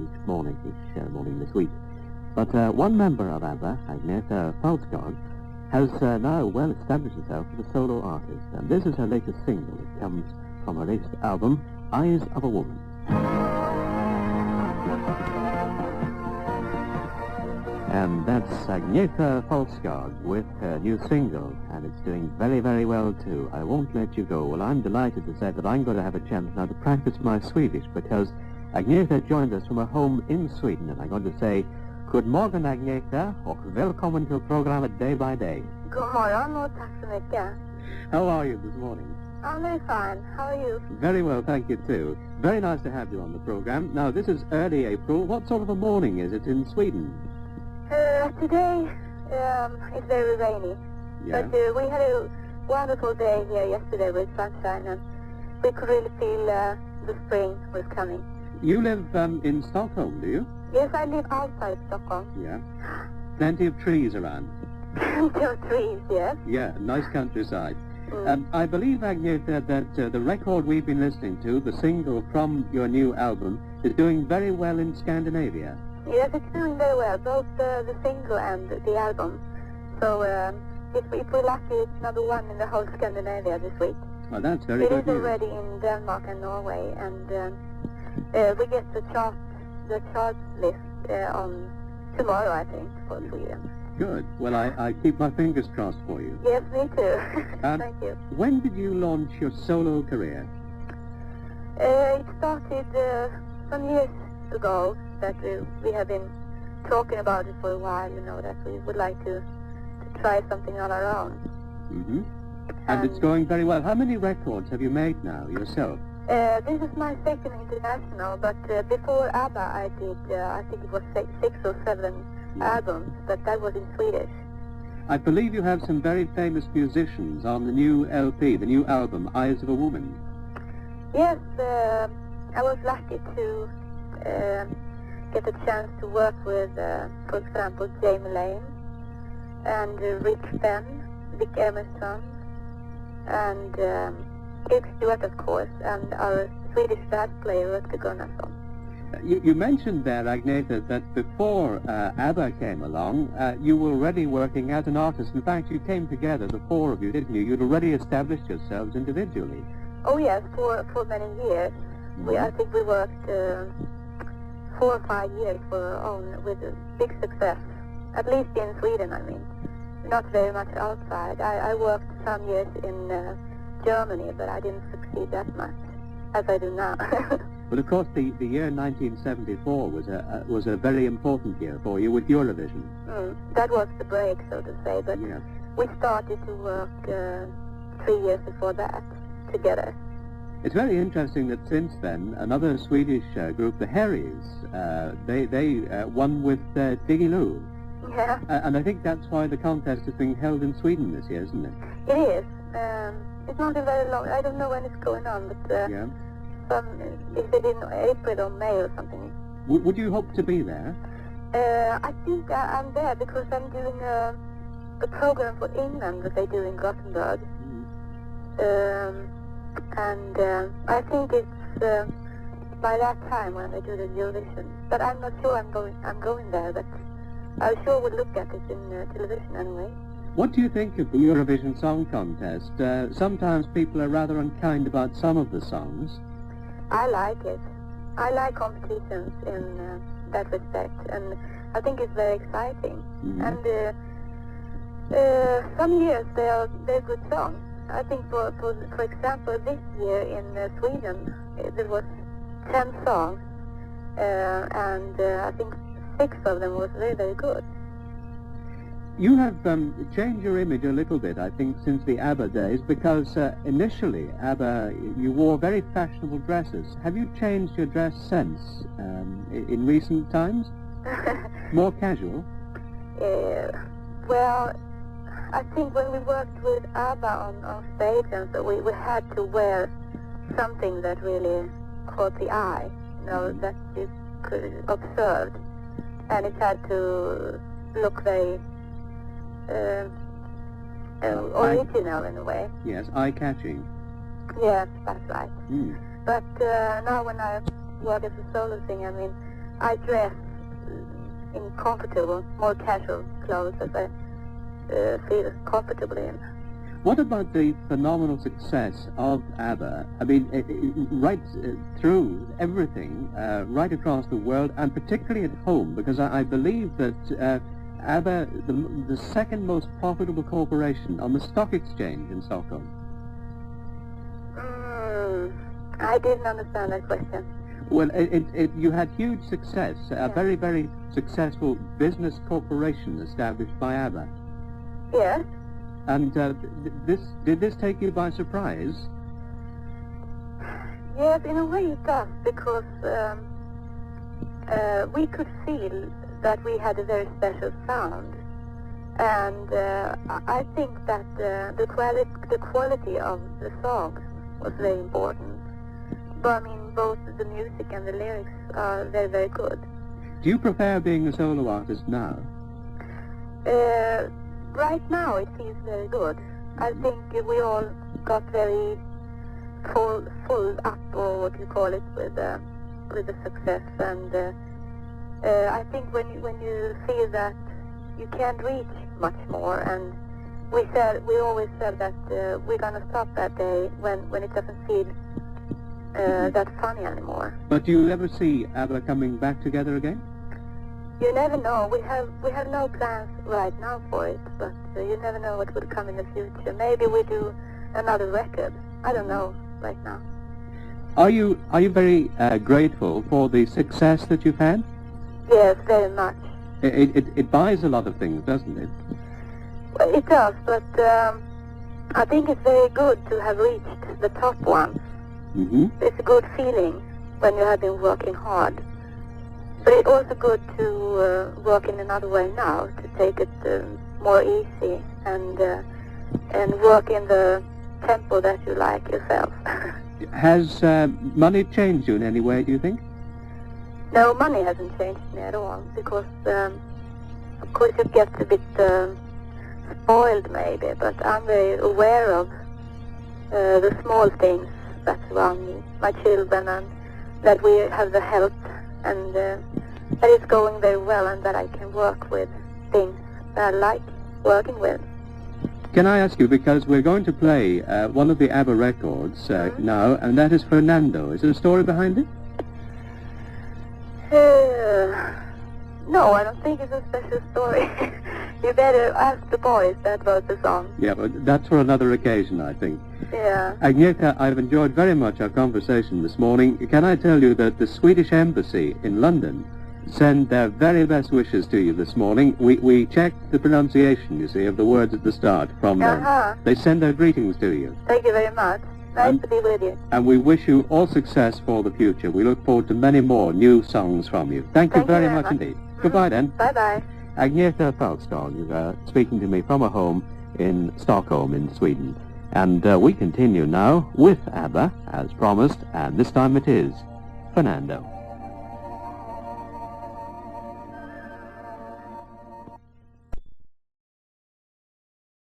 each morning this week. But one member of ABBA, Agnetha Faltskog, has now well established herself as a solo artist, and this is her latest single. It comes from her latest album, Eyes of a Woman. And that's Agnetha Faltskog with her new single, and it's doing very, very well too. I Won't Let You Go. Well, I'm delighted to say that I'm going to have a chance now to practice my Swedish, because Agnetha joined us from her home in Sweden, and I'm going to say, God morgon Agnetha, och välkommen till programmet Day by Day. God morgon och tack så mycket. How are you this morning? I'm very fine. How are you? Very well, thank you too. Very nice to have you on the program. Now, this is early April. What sort of a morning is it in Sweden? Today, it's very rainy. Yeah. But we had a wonderful day here yesterday with sunshine, and we could really feel the spring was coming. You live in Stockholm, do you? Yes, I live outside Stockholm. Yeah. Plenty of trees around. Plenty of trees, yes. Yeah, nice countryside. Mm. I believe, Agnetha, that the record we've been listening to, the single from your new album, is doing very well in Scandinavia. Yes, it's doing very well, both the single and the album. So if we're lucky, it's number one in the whole Scandinavia this week. Well, that's very It good is news. already in Denmark and Norway, and we get the chart list on tomorrow, I think, for Sweden. Good. Well, I keep my fingers crossed for you. Yes, me too. Thank you. When did you launch your solo career? It started some years ago, that we have been talking about it for a while, you know, that we would like to try something on our own. Mm-hmm. And it's going very well. How many records have you made now yourself? This is my second international, but before ABBA I did, I think it was 6 or 7 albums, but that was in Swedish. I believe you have some very famous musicians on the new LP, the new album, Eyes of a Woman. Yes, I was lucky to get a chance to work with, for example, Jamie Lane, and Rich Fenn, Vic Emerson, and Kirk Stewart, of course, and our Swedish bass player, Rutger Gunnarsson. You mentioned there, Agnetha, that before ABBA came along, you were already working as an artist. In fact, you came together, the four of you, didn't you? You'd already established yourselves individually. Oh yes, for many years. I think we worked 4 or 5 years for our own with big success, at least in Sweden, I mean. Not very much outside. I worked some years in Germany, but I didn't succeed that much as I do now. But of course, the year 1974 was a very important year for you with Eurovision. That was the break, so to say, but yeah. We started to work 3 years before that together. It's very interesting that since then, another Swedish group, the Harrys, they won with Diggy Lou. Yeah. And I think that's why the contest is being held in Sweden this year, isn't it? It is. It's not a very long. I don't know when it's going on, but yeah. Is it in April or May or something? Would you hope to be there? I think I'm there because I'm doing a program for England that they do in Gothenburg. And I think it's by that time when they do the Eurovision. But I'm not sure I'm going there, but I sure would look at it in television anyway. What do you think of the Eurovision Song Contest? Sometimes people are rather unkind about some of the songs. I like it. I like competitions in that respect, and I think it's very exciting. And some years they're good songs. I think, for example, this year in Sweden, there was 10 songs, and I think 6 of them was very, very good. You have changed your image a little bit, I think, since the ABBA days, because initially, ABBA, you wore very fashionable dresses. Have you changed your dress sense in recent times? More casual? Well, I think when we worked with ABBA on stage, and so we had to wear something that really caught the eye, you know, that you could observe, and it had to look very original in a way. Yes, eye-catching. Yes, that's right. But now when I work as a solo singer, I mean, I dress in comfortable, more casual clothes that I feel comfortable in. What about the phenomenal success of ABBA? I mean, right through everything, right across the world, and particularly at home, because I believe that ABBA, the second most profitable corporation on the stock exchange in Stockholm. I didn't understand that question. Well, you had huge success, a very, very successful business corporation established by ABBA. Yes. And did this take you by surprise? Yes, in a way it does, because we could feel that we had a very special sound. And I think that the quality of the songs was very important. But I mean, both the music and the lyrics are very, very good. Do you prefer being a solo artist now? Right now it feels very good. I think we all got very full up, or what you call it, with the success. And I think when you feel that you can't reach much more, and we always said that we're gonna stop that day when it doesn't feel that funny anymore. But do you ever see ABBA coming back together again? You never know. We have no plans right now for it, but you never know what will come in the future. Maybe we do another record. I don't know right now. Are you very grateful for the success that you've had? Yes, very much. It buys a lot of things, doesn't it? Well, it does, but I think it's very good to have reached the top once. Mm-hmm. It's a good feeling when you have been working hard. But it's also good to work in another way now, to take it more easy and work in the tempo that you like yourself. Has money changed you in any way, do you think? No, money hasn't changed me at all, because of course it gets a bit spoiled maybe, but I'm very aware of the small things that surround me, my children, and that we have the health, and that it's going very well, and that I can work with things that I like working with. Can I ask you, because we're going to play one of the ABBA records now, and that is Fernando. Is there a story behind it? No, I don't think it's a special story. You better ask the boys that wrote the song. Yeah, but that's for another occasion, I think. Yeah. Agnetha, I've enjoyed very much our conversation this morning. Can I tell you that the Swedish Embassy in London send their very best wishes to you this morning. We checked the pronunciation, you see, of the words at the start from them. They send their greetings to you. Thank you very much. Nice to be with you. And we wish you all success for the future. We look forward to many more new songs from you. Thank you very much indeed. Goodbye then. Bye-bye. Agnetha Faltskog speaking to me from a home in Stockholm in Sweden. And we continue now with ABBA, as promised, and this time it is Fernando.